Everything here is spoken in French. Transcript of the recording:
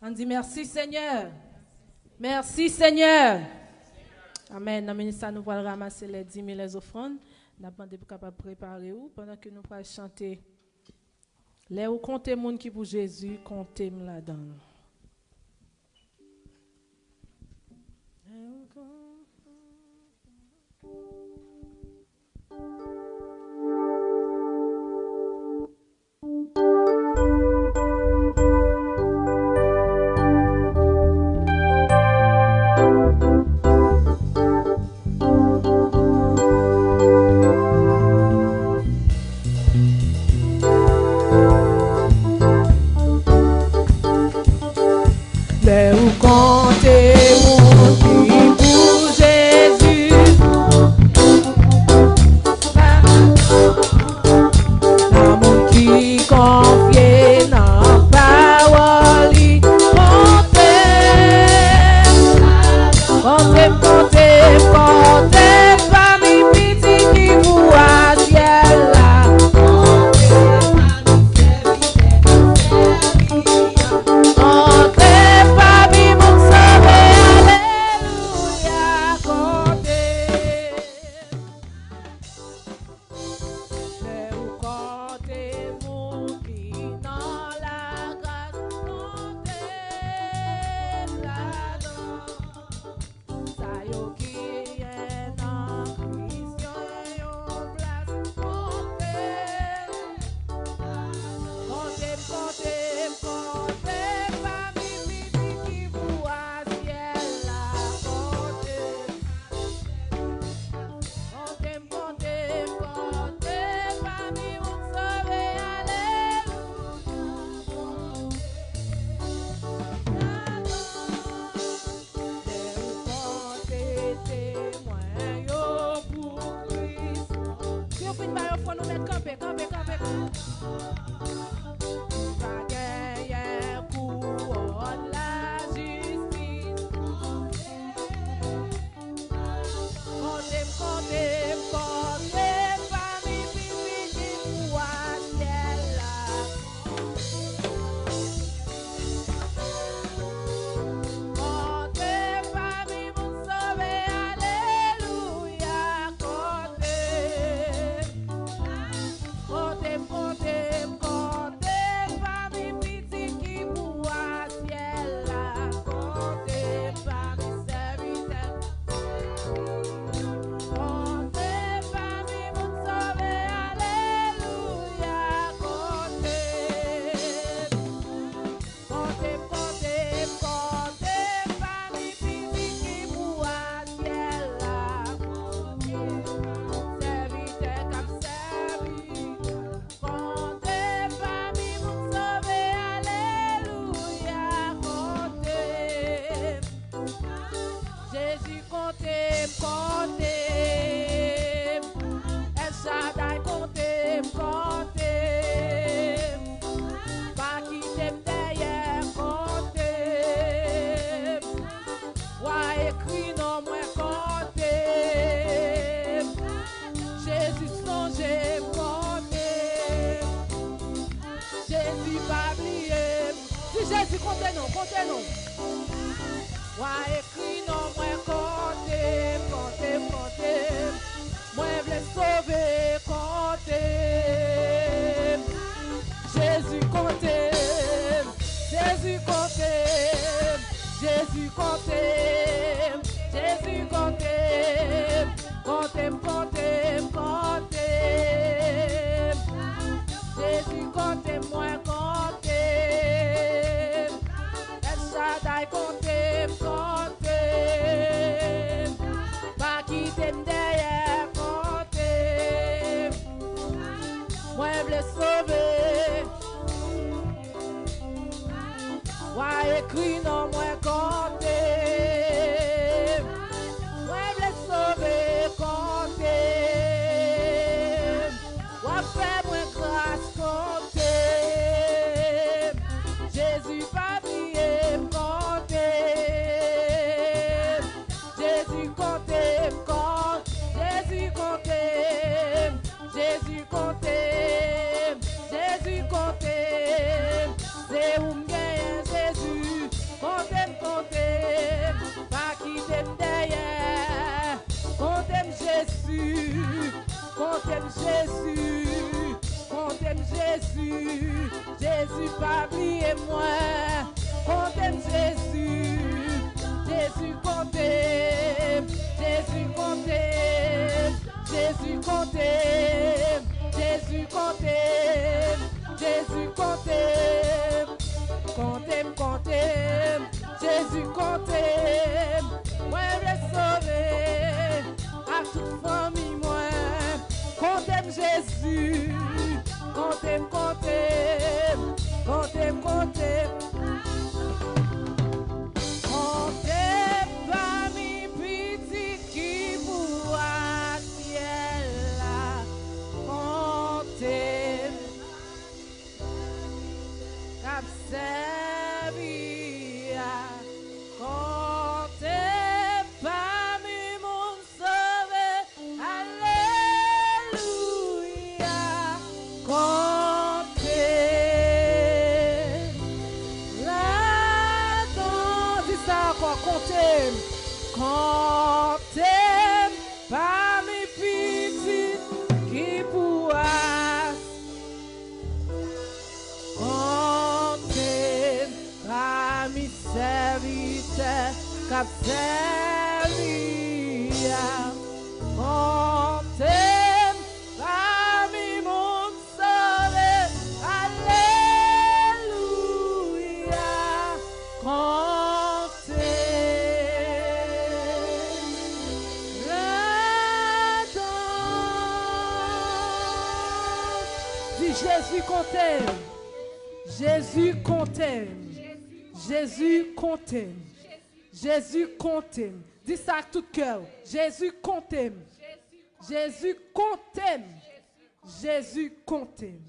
On dit merci Seigneur. Merci Seigneur. Amen. Dans le ministère, nous allons ramasser les 10 000 les offrandes. Nous allons demander pour capable préparer où pendant que nous allons chanter. Les où comptez monde qui pour Jésus, comptez là-dedans. comptez, Jésus comptez, moi je sauver, à toute famille moi, comptez Jésus, comptez, comptez, comptez, comptez. Comptez parmi petits qui pourra ciel là, comptez. Cap servia, comptez parmi mon sauvé, alléluia, comptez là-dedans, dis ça encore, comptez, comptez parmi petits qui pourra. Comptez parmi serviteurs cap servia, comptez parmi mon sauvé, alléluia, comptez là-dedans. Dis Jésus comptez. Jésus comptez. Jésus comptez. Jésus comptez. Dis ça à tout cœur. Jésus comptez. Jésus comptez. Jésus comptez.